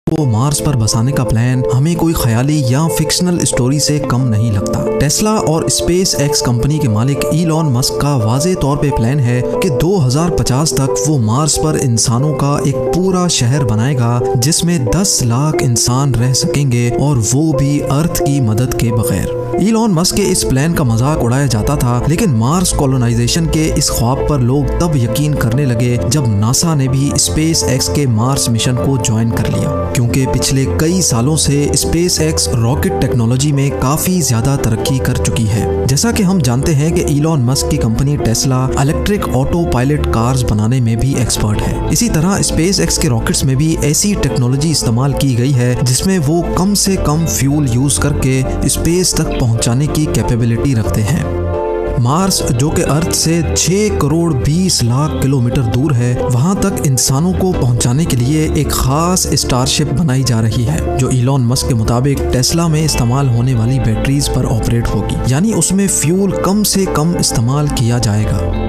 को मार्स पर बसाने का प्लान हमें कोई ख्याली या फिक्शनल स्टोरी से कम नहीं लगता। टेस्ला और स्पेस एक्स कंपनी के मालिक इलॉन मस्क का वाज़े तौर पे प्लान है कि 2050 तक वो मार्स पर इंसानों का एक पूरा शहर बनाएगा जिसमें 10 लाख इंसान रह सकेंगे और वो भी अर्थ की मदद के बगैर। इलॉन मस्क के इस प्लान का मजाक उड़ाया जाता था, लेकिन मार्स कॉलोनाइजेशन के इस ख्वाब पर लोग तब यकीन करने लगे जब नासा ने भी स्पेस एक्स के मार्स मिशन को ज्वाइन कर लिया, क्योंकि पिछले कई सालों से स्पेस एक्स रॉकेट टेक्नोलॉजी में काफी ज्यादा तरक्की कर चुकी है। जैसा कि हम जानते हैं कि इलॉन मस्क की company Tesla electric auto pilot cars बनाने में भी एक्सपर्ट है। इसी तरह स्पेस एक्स के रॉकेट्स में भी ऐसी टेक्नोलॉजी इस्तेमाल की गई है जिसमें वो कम से कम फ्यूल यूज करके स्पेस तक पहुंचाने की कैपेबिलिटी रखते हैं। मार्स, जो कि अर्थ से 6 करोड़ 20 लाख किलोमीटर दूर है, वहां तक इंसानों को पहुंचाने के लिए एक खास स्टारशिप बनाई जा रही है जो इलॉन मस्क के मुताबिक टेस्ला में इस्तेमाल होने वाली बैटरीज पर ऑपरेट होगी, यानी उसमें फ्यूल कम से कम इस्तेमाल किया जाएगा।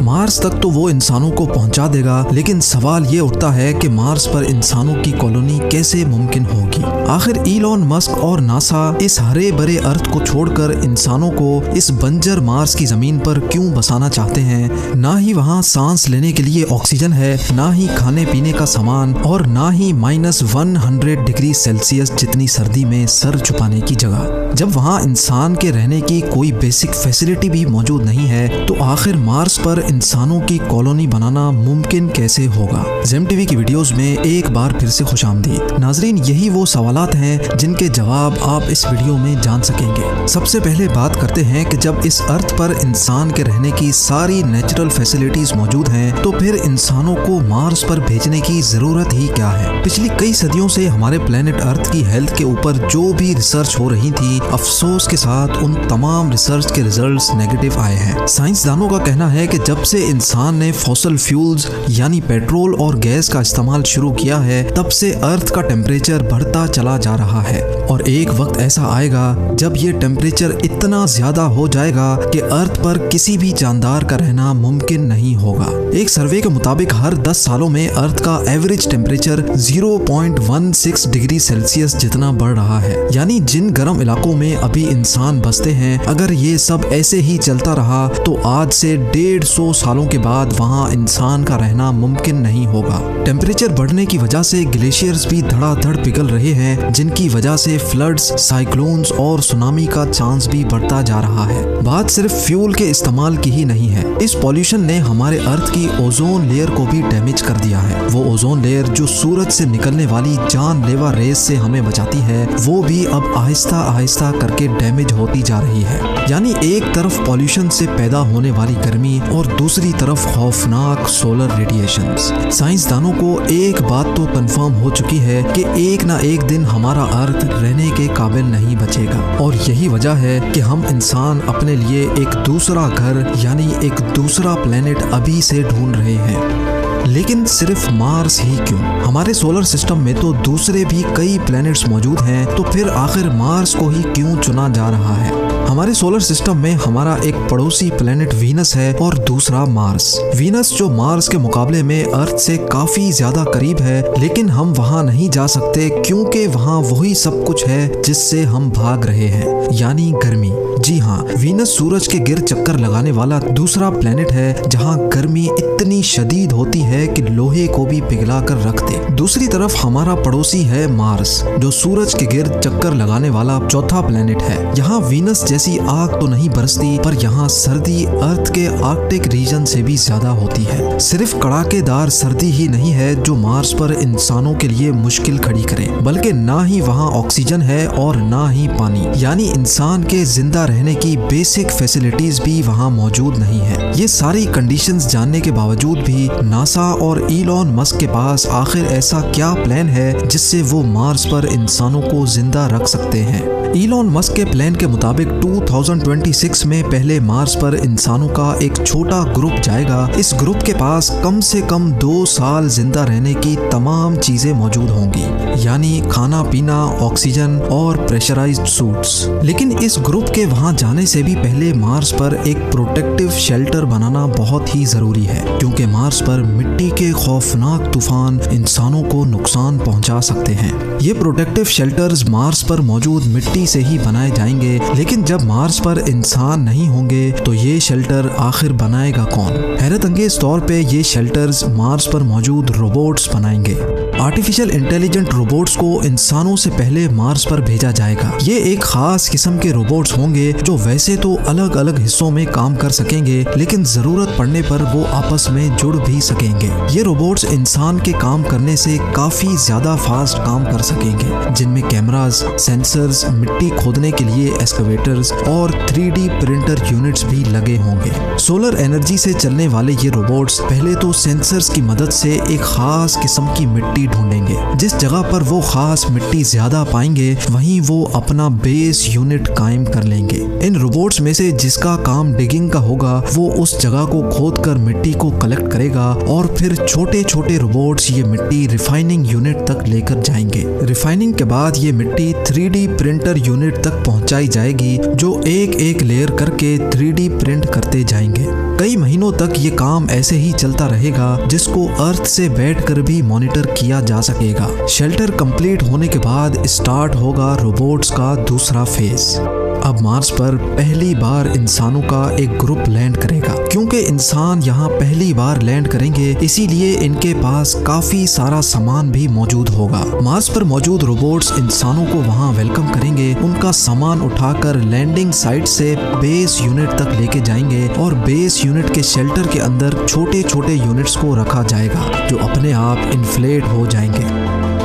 मार्स तक तो वो इंसानों को पहुंचा देगा, लेकिन सवाल ये उठता है कि मार्स पर इंसानों की कॉलोनी कैसे मुमकिन होगी। आखिर इलॉन मस्क और नासा इस हरे भरे अर्थ को छोड़कर इंसानों को इस बंजर मार्स की जमीन पर क्यों बसाना चाहते हैं? ना ही वहाँ सांस लेने के लिए ऑक्सीजन है, ना ही खाने पीने का सामान, और ना ही -100 डिग्री सेल्सियस जितनी सर्दी में सर छुपाने की जगह। जब वहाँ इंसान के रहने की कोई बेसिक फैसिलिटी भी मौजूद नहीं है, तो आखिर मार्स पर इंसानों की कॉलोनी बनाना मुमकिन कैसे होगा? ज़ेम टीवी की वीडियोस में एक बार फिर से खुशामदीद। नाजरीन, यही वो सवालात हैं जिनके जवाब आप इस वीडियो में जान सकेंगे। सबसे पहले बात करते हैं कि जब इस अर्थ पर इंसान के रहने की सारी नेचुरल फैसिलिटीज मौजूद हैं, तो फिर इंसानों को मार्स पर भेजने की जरूरत ही क्या है? पिछली कई सदियों से हमारे प्लेनेट अर्थ की हेल्थ के ऊपर जो भी रिसर्च हो रही थी, अफसोस के साथ उन तमाम रिसर्च के रिजल्ट्स नेगेटिव आए हैं। साइंसदानों का कहना है कि जब से इंसान ने फॉसिल फ्यूल्स यानी पेट्रोल और गैस का इस्तेमाल शुरू किया है, तब से अर्थ का टेम्परेचर बढ़ता चला जा रहा है, और एक वक्त ऐसा आएगा जब ये टेम्परेचर इतना ज्यादा हो जाएगा कि अर्थ पर किसी भी जानदार का रहना मुमकिन नहीं होगा। एक सर्वे के मुताबिक हर 10 सालों में अर्थ का एवरेज टेम्परेचर 0.16 डिग्री सेल्सियस जितना बढ़ रहा है, यानी जिन गर्म इलाकों में अभी इंसान बसते हैं, अगर ये सब ऐसे ही चलता रहा तो आज से 150 सालों के बाद वहाँ इंसान का रहना मुमकिन नहीं होगा। टेम्परेचर बढ़ने की वजह से ग्लेशियर्स भी धड़ाधड़ पिघल रहे हैं, जिनकी वजह से फ्लड्स, साइक्लोन्स और सुनामी का चांस भी बढ़ता जा रहा है। बात सिर्फ फ्यूल के इस्तेमाल की ही नहीं है, इस पॉल्यूशन ने हमारे अर्थ की ओजोन लेयर को भी डैमेज कर दिया है। वो ओजोन लेयर जो सूरज से निकलने वाली जानलेवा रेस से हमें बचाती है, वो भी अब आहिस्ता आहिस्ता करके डैमेज होती जा रही है। यानी एक तरफ पॉल्यूशन से पैदा होने वाली गर्मी और दूसरी तरफ खौफनाक सोलर रेडिएशंस। साइंसदानों को एक बात तो कंफर्म हो चुकी है कि एक ना एक दिन हमारा अर्थ रहने के काबिल नहीं बचेगा, और यही वजह है कि हम इंसान अपने लिए एक दूसरा घर यानी एक दूसरा प्लेनेट अभी से ढूंढ रहे हैं। लेकिन सिर्फ मार्स ही क्यों? हमारे सोलर सिस्टम में तो दूसरे भी कई प्लैनेट्स मौजूद हैं, तो फिर आखिर मार्स को ही क्यों चुना जा रहा है? हमारे सोलर सिस्टम में हमारा एक पड़ोसी प्लेनेट वीनस है और दूसरा मार्स। वीनस जो मार्स के मुकाबले में अर्थ से काफी ज्यादा करीब है, लेकिन हम वहां नहीं जा सकते क्योंकि वहां वही सब कुछ है जिससे हम भाग रहे हैं, यानी गर्मी। जी हाँ, वीनस सूरज के गिर्द चक्कर लगाने वाला दूसरा प्लेनेट है जहाँ गर्मी इतनी शदीद होती है कि लोहे को भी पिघला कर रख दे। दूसरी तरफ हमारा पड़ोसी है मार्स, जो सूरज के गिर्द चक्कर लगाने वाला चौथा प्लेनेट है। यहाँ वीनस जैसी आग तो नहीं बरसती, पर यहाँ सर्दी अर्थ के आर्कटिक रीजन से भी ज्यादा होती है। सिर्फ कड़ाकेदार सर्दी ही नहीं है जो मार्स पर इंसानों के लिए मुश्किल खड़ी करे, बल्कि ना ही वहाँ ऑक्सीजन है और ना ही पानी, यानी इंसान के जिंदा रहने की बेसिक फैसिलिटीज भी वहाँ मौजूद नहीं है। ये सारी कंडीशंस जानने के बावजूद भी नासा और इलॉन मस्क के पास आखिर ऐसा क्या प्लान है जिससे वो मार्स पर इंसानों को जिंदा रख सकते हैं? इलॉन मस्क के प्लान के मुताबिक 2026 में पहले मार्स पर इंसानों का एक छोटा ग्रुप जाएगा। इस ग्रुप के पास कम से कम 2 साल जिंदा रहने की तमाम चीजें मौजूद होंगी, यानी खाना पीना, ऑक्सीजन और प्रेशराइज्ड सूट्स। लेकिन इस ग्रुप के वहां जाने से भी पहले मार्स पर एक प्रोटेक्टिव शेल्टर बनाना बहुत ही जरूरी है, क्योंकि मार्स पर मिट्टी के खौफनाक तूफान इंसानों को नुकसान पहुंचा सकते हैं। ये प्रोटेक्टिव शेल्टर्स मार्स पर मौजूद मिट्टी से ही बनाए जाएंगे, लेकिन जब मार्स पर इंसान नहीं होंगे तो ये शेल्टर आखिर बनाएगा कौन? हैरत अंगेज तौर पे ये शेल्टर्स मार्स पर मौजूद रोबोट्स बनाएंगे। आर्टिफिशियल इंटेलिजेंट रोबोट्स को इंसानों से पहले मार्स पर भेजा जाएगा। ये एक खास किस्म के रोबोट्स होंगे जो वैसे तो अलग अलग हिस्सों में काम कर सकेंगे, लेकिन जरूरत पड़ने पर वो आपस में जुड़ भी सकेंगे। ये रोबोट्स इंसान के काम करने से काफी ज्यादा फास्ट काम कर सकेंगे, जिनमें कैमरास, सेंसर्स, मिट्टी खोदने के लिए एक्सकवेटर्स और 3D प्रिंटर यूनिट्स भी लगे होंगे। सोलर एनर्जी से चलने वाले ये रोबोट्स पहले तो सेंसर्स की मदद से एक खास किस्म की मिट्टी ढूंढेंगे। जिस जगह पर वो खास मिट्टी ज्यादा पाएंगे वहीं वो अपना बेस यूनिट कायम कर लेंगे। इन रोबोट्स में से जिसका काम डिगिंग का होगा वो उस जगह को खोदकर मिट्टी को कलेक्ट करेगा और फिर छोटे छोटे रोबोट्स ये मिट्टी रिफाइनिंग यूनिट तक लेकर जाएंगे। रिफाइनिंग के बाद ये मिट्टी 3D प्रिंटर यूनिट तक पहुंचाई जाएगी, जो एक एक लेयर करके 3D प्रिंट करते जाएंगे। कई महीनों तक ये काम ऐसे ही चलता रहेगा, जिसको अर्थ से बैठकर भी मॉनिटर किया जा सकेगा। शेल्टर कंप्लीट होने के बाद स्टार्ट होगा रोबोट्स का दूसरा फेज। अब मार्स पर पहली बार इंसानों का एक ग्रुप लैंड करेगा। क्योंकि इंसान यहाँ पहली बार लैंड करेंगे, इसीलिए इनके पास काफी सारा सामान भी मौजूद होगा। मार्स पर मौजूद रोबोट्स इंसानों को वहाँ वेलकम करेंगे, उनका सामान उठाकर लैंडिंग साइट से बेस यूनिट तक लेके जाएंगे और बेस यूनिट के शेल्टर के अंदर छोटे छोटे यूनिट्स को रखा जाएगा, जो अपने आप इन्फ्लेट हो जाएंगे।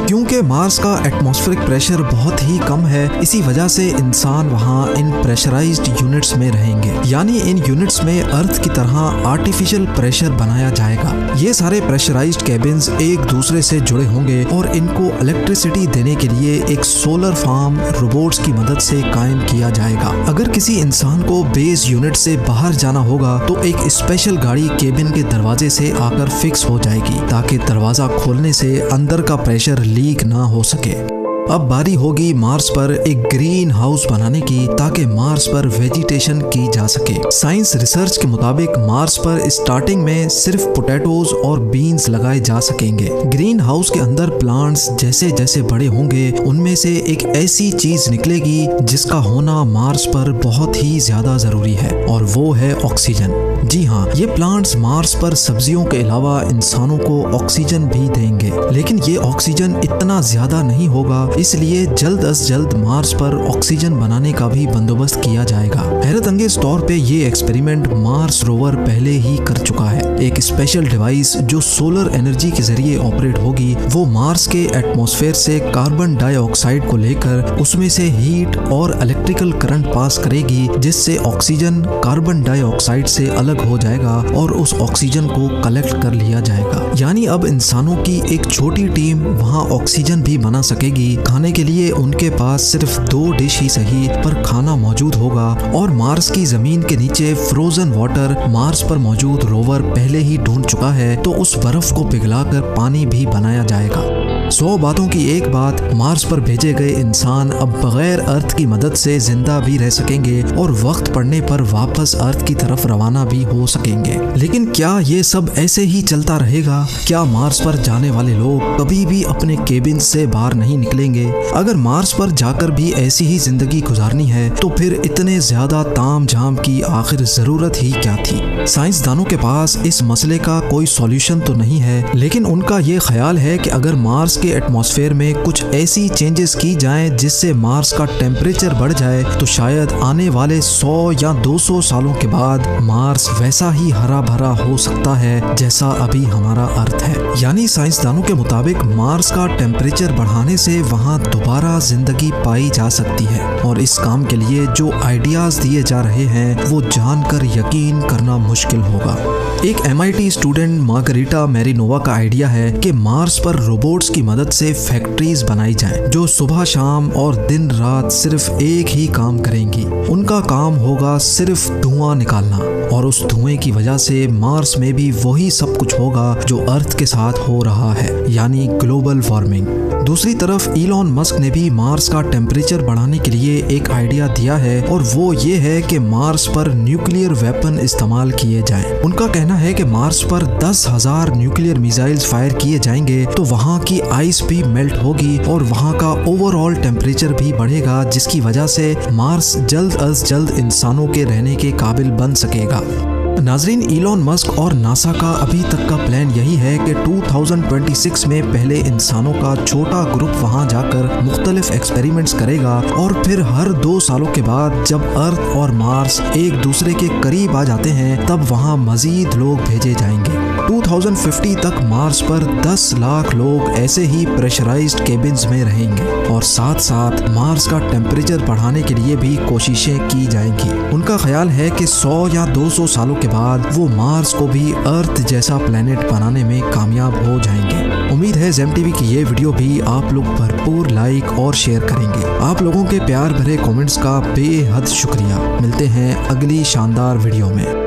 क्योंकि मार्स का एटमॉस्फेरिक प्रेशर बहुत ही कम है, इसी वजह से इंसान वहाँ इन प्रेशराइज्ड यूनिट्स में रहेंगे। यानी इन यूनिट्स में अर्थ की तरह आर्टिफिशियल प्रेशर बनाया जाएगा। ये सारे प्रेशराइज्ड केबिन्स एक दूसरे से जुड़े होंगे और इनको इलेक्ट्रिसिटी देने के लिए एक सोलर फार्म रोबोट्स की मदद से कायम किया जाएगा। अगर किसी इंसान को बेस यूनिट से बाहर जाना होगा तो एक स्पेशल गाड़ी केबिन के दरवाजे से आकर फिक्स हो जाएगी, ताकि दरवाजा खोलने से अंदर का प्रेशर लीक ना हो सके। अब बारी होगी मार्स पर एक ग्रीन हाउस बनाने की, ताकि मार्स पर वेजिटेशन की जा सके। साइंस रिसर्च के मुताबिक मार्स पर स्टार्टिंग में सिर्फ पोटैटोज और बीन्स लगाए जा सकेंगे। ग्रीन हाउस के अंदर प्लांट्स जैसे जैसे बड़े होंगे, उनमें से एक ऐसी चीज निकलेगी जिसका होना मार्स पर बहुत ही ज्यादा जरूरी है, और वो है ऑक्सीजन। जी हाँ, ये प्लांट्स मार्स पर सब्जियों के अलावा इंसानों को ऑक्सीजन भी देंगे, लेकिन ये ऑक्सीजन इतना ज्यादा नहीं होगा, इसलिए जल्द अज जल्द मार्स पर ऑक्सीजन बनाने का भी बंदोबस्त किया जाएगा। हैरत अंगेज तौर पे ये एक्सपेरिमेंट मार्स रोवर पहले ही कर चुका है। एक स्पेशल डिवाइस जो सोलर एनर्जी के जरिए ऑपरेट होगी, वो मार्स के एटमॉस्फेयर से कार्बन डाइऑक्साइड को लेकर उसमें से हीट और इलेक्ट्रिकल करंट पास करेगी, जिससे ऑक्सीजन कार्बन डाइऑक्साइड से अलग हो जाएगा और उस ऑक्सीजन को कलेक्ट कर लिया जाएगा। यानी अब इंसानों की एक छोटी टीम वहाँ ऑक्सीजन भी बना सकेगी। खाने के लिए उनके पास सिर्फ 2 डिश ही सही, पर खाना मौजूद होगा। और मार्स की जमीन के नीचे फ्रोजन वाटर मार्स पर मौजूद रोवर पहले ही ढूंढ चुका है, तो उस बर्फ को पिघलाकर पानी भी बनाया जाएगा। 100 बातों की एक बात, मार्स पर भेजे गए इंसान अब बगैर अर्थ की मदद से जिंदा भी रह सकेंगे और वक्त पड़ने पर वापस अर्थ की तरफ रवाना भी हो सकेंगे। लेकिन क्या ये सब ऐसे ही चलता रहेगा? क्या मार्स पर जाने वाले लोग कभी भी अपने केबिन से बाहर नहीं निकलेंगे? अगर मार्स पर जाकर भी ऐसी ही जिंदगी गुजारनी है तो फिर इतने ज्यादा ताम झाम की आखिर जरूरत ही क्या थी? साइंसदानों के पास इस मसले का कोई सॉल्यूशन तो नहीं है, लेकिन उनका ये ख्याल है कि अगर मार्स के एटमॉस्फेयर में कुछ ऐसी चेंजेस की जाएं जिससे मार्स का टेम्परेचर बढ़ जाए, तो शायद आने वाले 100 या 200 सालों के बाद मार्स वैसा ही हरा भरा हो सकता है जैसा अभी हमारा अर्थ है। यानी साइंसदानों के मुताबिक मार्स का टेम्परेचर बढ़ाने से वहां दोबारा जिंदगी पाई जा सकती है, और इस काम के लिए जो आइडियाज दिए जा रहे हैं वो जानकर यकीन करना मुश्किल होगा। एक MIT स्टूडेंट मार्गरीटा मैरिनोवा का आइडिया है कि मार्स पर रोबोट्स की मदद से फैक्ट्रीज बनाई जाएं, जो सुबह शाम और दिन रात सिर्फ एक ही काम करेंगी। उनका काम होगा सिर्फ धुआं निकालना, और उस धुएं की वजह से मार्स में भी वही सब कुछ होगा जो अर्थ के साथ हो रहा है, यानी ग्लोबल वार्मिंग। दूसरी तरफ इलॉन मस्क ने भी मार्स का टेम्परेचर बढ़ाने के लिए एक आइडिया दिया है और वो ये है कि मार्स पर न्यूक्लियर वेपन इस्तेमाल किए जाएं। उनका कहना है कि मार्स पर 10,000 न्यूक्लियर मिसाइल्स फायर किए जाएंगे तो वहाँ की आइस भी मेल्ट होगी और वहाँ का ओवरऑल टेम्परेचर भी बढ़ेगा, जिसकी वजह से मार्स जल्द अज जल्द इंसानों के रहने के काबिल बन सकेगा। नाजरीन, इलॉन मस्क और नासा का अभी तक का प्लान यही है कि 2026 में पहले इंसानों का छोटा ग्रुप वहां जाकर मुख्तलिफ एक्सपेरिमेंट्स करेगा और फिर हर 2 सालों के बाद जब अर्थ और मार्स एक दूसरे के करीब आ जाते हैं तब वहां मजीद लोग भेजे जाएंगे। 2050 तक मार्स पर 10 लाख लोग ऐसे ही प्रेशराइज्ड केबिन्स में रहेंगे और साथ साथ मार्स का टेम्परेचर बढ़ाने के लिए भी कोशिशें की जाएंगी। उनका ख्याल है कि 100 या 200 सालों के बाद वो मार्स को भी अर्थ जैसा प्लेनेट बनाने में कामयाब हो जाएंगे। उम्मीद है ज़ेम टीवी की ये वीडियो भी आप लोग भरपूर लाइक और शेयर करेंगे। आप लोगों के प्यार भरे कमेंट्स का बेहद शुक्रिया। मिलते हैं अगली शानदार वीडियो में।